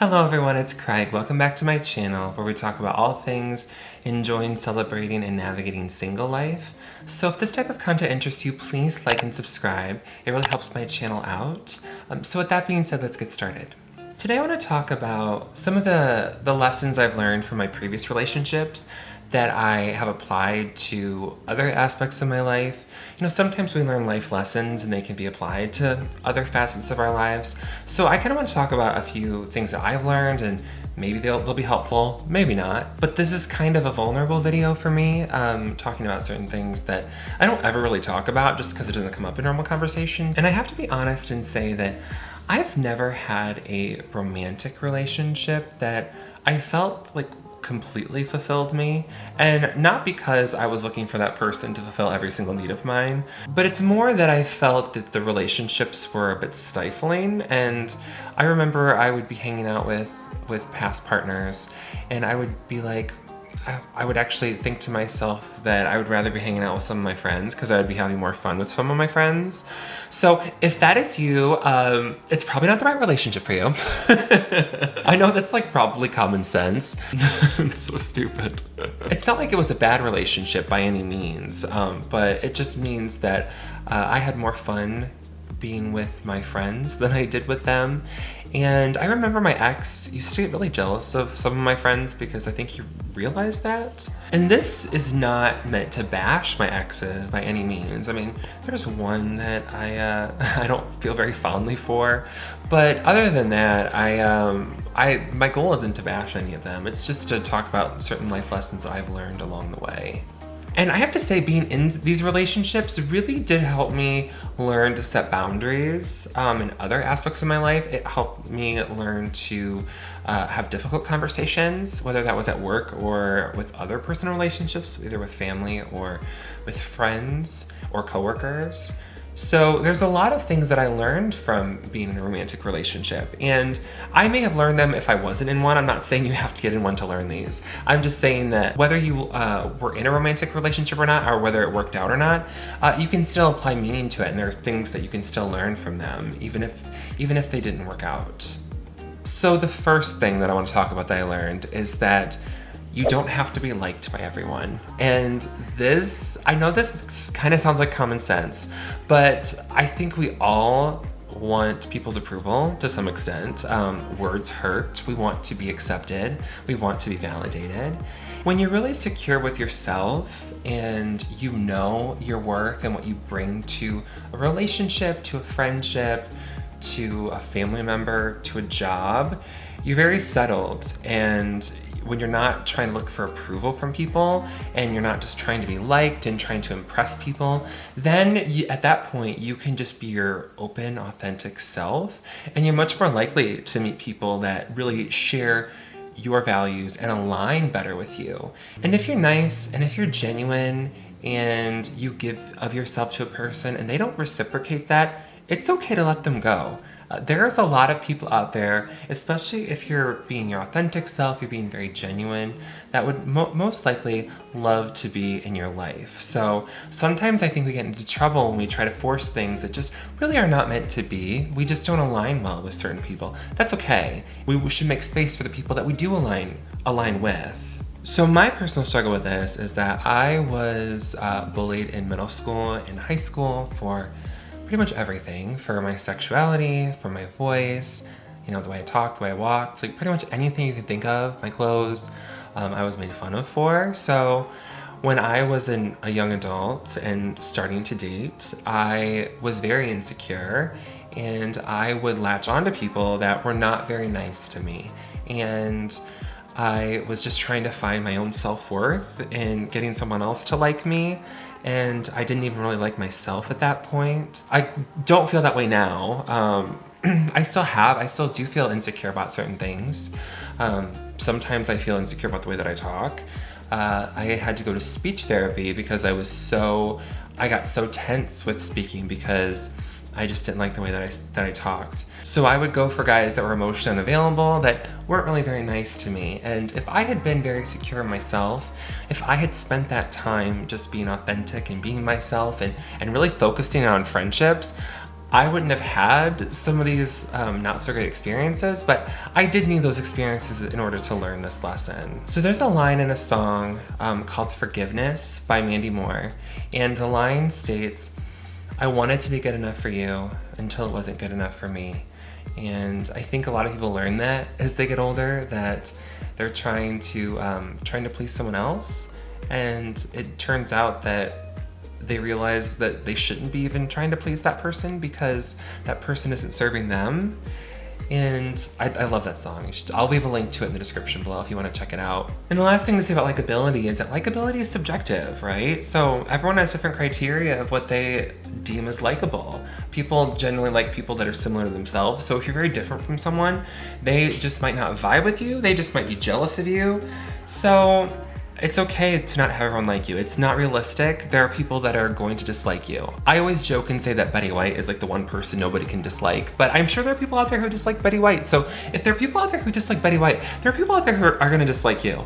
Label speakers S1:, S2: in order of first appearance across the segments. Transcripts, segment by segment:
S1: Hello everyone, it's Craig. Welcome back to my channel where we talk about all things enjoying, celebrating, and navigating single life. So if this type of content interests you, please like and subscribe. It really helps my channel out. So with that being said, let's get started. Today I want to talk about some of the lessons I've learned from my previous relationships that I have applied to other aspects of my life. You know, sometimes we learn life lessons and they can be applied to other facets of our lives. So I kind of want to talk about a few things that I've learned, and maybe they'll be helpful, maybe not. But this is kind of a vulnerable video for me, talking about certain things that I don't ever really talk about just because it doesn't come up in normal conversation. And I have to be honest and say that I've never had a romantic relationship that I felt like completely fulfilled me, and not because I was looking for that person to fulfill every single need of mine, but it's more that I felt that the relationships were a bit stifling. And I remember I would be hanging out with past partners and I would be like, I would actually think to myself that I would rather be hanging out with some of my friends because I would be having more fun with some of my friends. So if that is you, it's probably not the right relationship for you. I know that's like probably common sense. It's so stupid. It's not like it was a bad relationship by any means, but it just means that I had more fun being with my friends than I did with them. And I remember my ex used to get really jealous of some of my friends because I think he realized that. And this is not meant to bash my exes by any means. I mean, there's one that I don't feel very fondly for, but other than that, my goal isn't to bash any of them. It's just to talk about certain life lessons that I've learned along the way. And I have to say, being in these relationships really did help me learn to set boundaries in other aspects of my life. It helped me learn to have difficult conversations, whether that was at work or with other personal relationships, either with family or with friends or coworkers. So there's a lot of things that I learned from being in a romantic relationship, and I may have learned them if I wasn't in one. I'm not saying you have to get in one to learn these. I'm just saying that whether you were in a romantic relationship or not, or whether it worked out or not, you can still apply meaning to it, and there's things that you can still learn from them, even if they didn't work out. So the first thing that I want to talk about that I learned is that you don't have to be liked by everyone. And I know this kind of sounds like common sense, but I think we all want people's approval to some extent. Words hurt. We want to be accepted. We want to be validated. When you're really secure with yourself and you know your worth and what you bring to a relationship, to a friendship, to a family member, to a job, you're very settled. And when you're not trying to look for approval from people and you're not just trying to be liked and trying to impress people, then at that point you can just be your open, authentic self, and you're much more likely to meet people that really share your values and align better with you. And if you're nice and if you're genuine and you give of yourself to a person and they don't reciprocate that, it's okay to let them go. There's a lot of people out there, especially if you're being your authentic self, you're being very genuine, that would most likely love to be in your life. So sometimes I think we get into trouble when we try to force things that just really are not meant to be. We just don't align well with certain people. That's okay. We should make space for the people that we do align with. So my personal struggle with this is that I was bullied in middle school and high school for pretty much everything, for my sexuality, for my voice, you know, the way I talked, the way I walked, like pretty much anything you can think of, my clothes, I was made fun of for. So when I was a young adult and starting to date, I was very insecure and I would latch onto people that were not very nice to me. And I was just trying to find my own self-worth in getting someone else to like me. And I didn't even really like myself at that point. I don't feel that way now. I still do feel insecure about certain things. Sometimes I feel insecure about the way that I talk. I had to go to speech therapy because I got so tense with speaking because I just didn't like the way that I talked. So I would go for guys that were emotionally unavailable, that weren't really very nice to me. And if I had been very secure in myself, if I had spent that time just being authentic and being myself and really focusing on friendships, I wouldn't have had some of these not so great experiences, but I did need those experiences in order to learn this lesson. So there's a line in a song called Forgiveness by Mandy, and the line states, "I wanted to be good enough for you until it wasn't good enough for me." And I think a lot of people learn that as they get older, that they're trying to please someone else, and it turns out that they realize that they shouldn't be even trying to please that person because that person isn't serving them. And I love that song. I'll leave a link to it in the description below if you want to check it out. And the last thing to say about likability is that likability is subjective, right? So everyone has different criteria of what they deem as likable. People generally like people that are similar to themselves. So if you're very different from someone, they just might not vibe with you. They just might be jealous of you. So it's okay to not have everyone like you. It's not realistic. There are people that are going to dislike you. I always joke and say that Betty White is like the one person nobody can dislike, but I'm sure there are people out there who dislike Betty White. So if there are people out there who dislike Betty White, there are people out there who are gonna dislike you.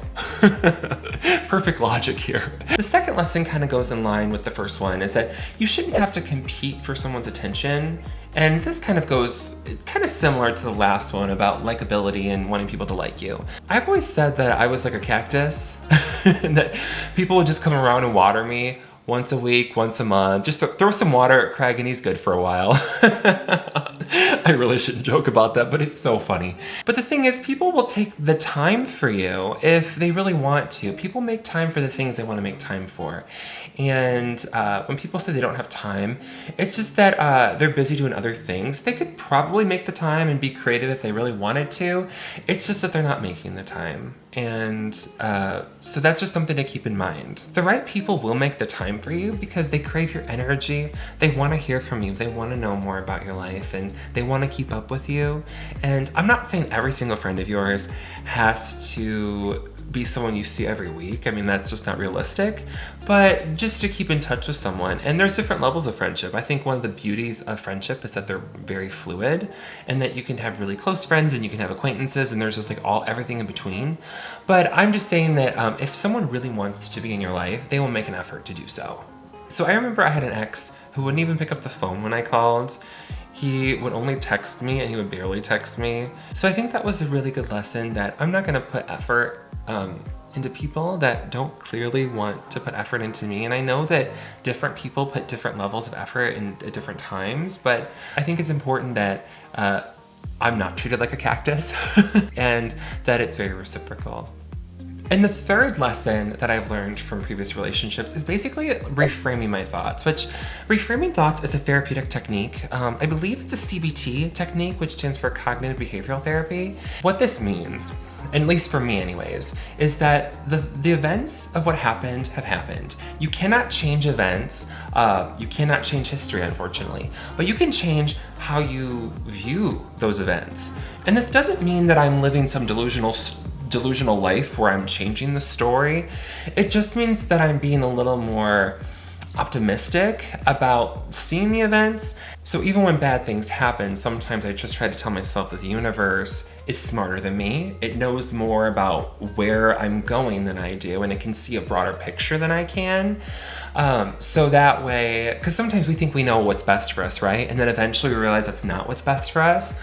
S1: Perfect logic here. The second lesson kind of goes in line with the first one, is that you shouldn't have to compete for someone's attention. And this kind of goes kind of similar to the last one about likability and wanting people to like you. I've always said that I was like a cactus and that people would just come around and water me once a week, once a month. Just throw some water at Craig and he's good for a while. I really shouldn't joke about that, but it's so funny. But the thing is, people will take the time for you if they really want to. People make time for the things they want to make time for. And when people say they don't have time, it's just that they're busy doing other things. They could probably make the time and be creative if they really wanted to. It's just that they're not making the time. And so that's just something to keep in mind. The right people will make the time for you because they crave your energy. They want to hear from you. They want to know more about your life and they want to keep up with you. And I'm not saying every single friend of yours has to be someone you see every week. I mean, that's just not realistic, but just to keep in touch with someone. And there's different levels of friendship. I think one of the beauties of friendship is that they're very fluid and that you can have really close friends and you can have acquaintances and there's just like everything in between. But I'm just saying that if someone really wants to be in your life, they will make an effort to do so. So I remember I had an ex who wouldn't even pick up the phone when I called. He would only text me and he would barely text me. So I think that was a really good lesson that I'm not gonna put effort into people that don't clearly want to put effort into me. And I know that different people put different levels of effort in at different times, but I think it's important that I'm not treated like a cactus and that it's very reciprocal. And the third lesson that I've learned from previous relationships is basically reframing my thoughts, which reframing thoughts is a therapeutic technique. I believe it's a CBT technique, which stands for cognitive behavioral therapy. What this means, at least for me anyways, is that the events of what happened have happened. You cannot change events, you cannot change history, unfortunately, but you can change how you view those events. And this doesn't mean that I'm living some delusional life where I'm changing the story. It just means that I'm being a little more optimistic about seeing the events. So even when bad things happen, sometimes I just try to tell myself that the universe is smarter than me. It knows more about where I'm going than I do, and it can see a broader picture than I can. So that way, because sometimes we think we know what's best for us, right? And then eventually we realize that's not what's best for us.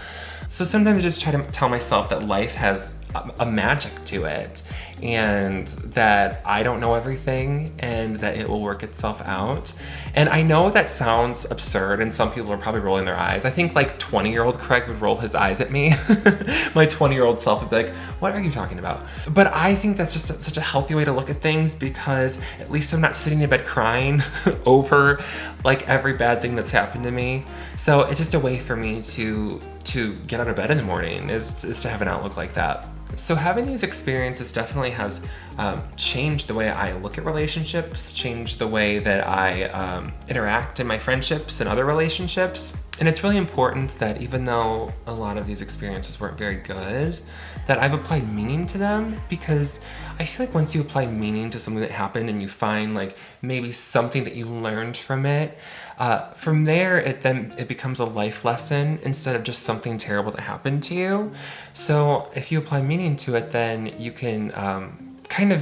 S1: So sometimes I just try to tell myself that life has a magic to it and that I don't know everything and that it will work itself out. And I know that sounds absurd and some people are probably rolling their eyes. I think like 20-year-old Craig would roll his eyes at me. My 20-year-old self would be like, what are you talking about? But I think that's just such a healthy way to look at things because at least I'm not sitting in bed crying over like every bad thing that's happened to me. So it's just a way for me to get out of bed in the morning is to have an outlook like that. So having these experiences definitely has changed the way I look at relationships, changed the way that I interact in my friendships and other relationships. And it's really important that even though a lot of these experiences weren't very good, that I've applied meaning to them, because I feel like once you apply meaning to something that happened and you find like maybe something that you learned from it, from there it becomes a life lesson instead of just something terrible that happened to you. So if you apply meaning to it, then you can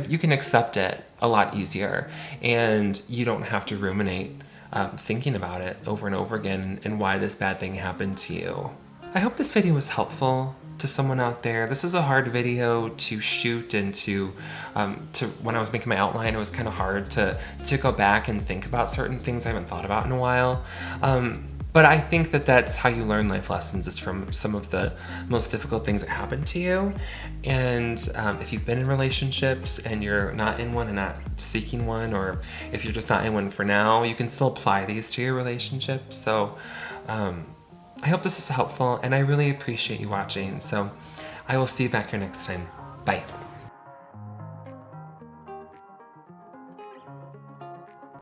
S1: you can accept it a lot easier and you don't have to ruminate thinking about it over and over again and why this bad thing happened to you. I hope this video was helpful to someone out there. This is a hard video to shoot, and to when I was making my outline, it was kind of hard to go back and think about certain things I haven't thought about in a while. But I think that that's how you learn life lessons, is from some of the most difficult things that happen to you. And if you've been in relationships and you're not in one and not seeking one, or if you're just not in one for now, you can still apply these to your relationship. So I hope this is helpful, and I really appreciate you watching. So I will see you back here next time. Bye.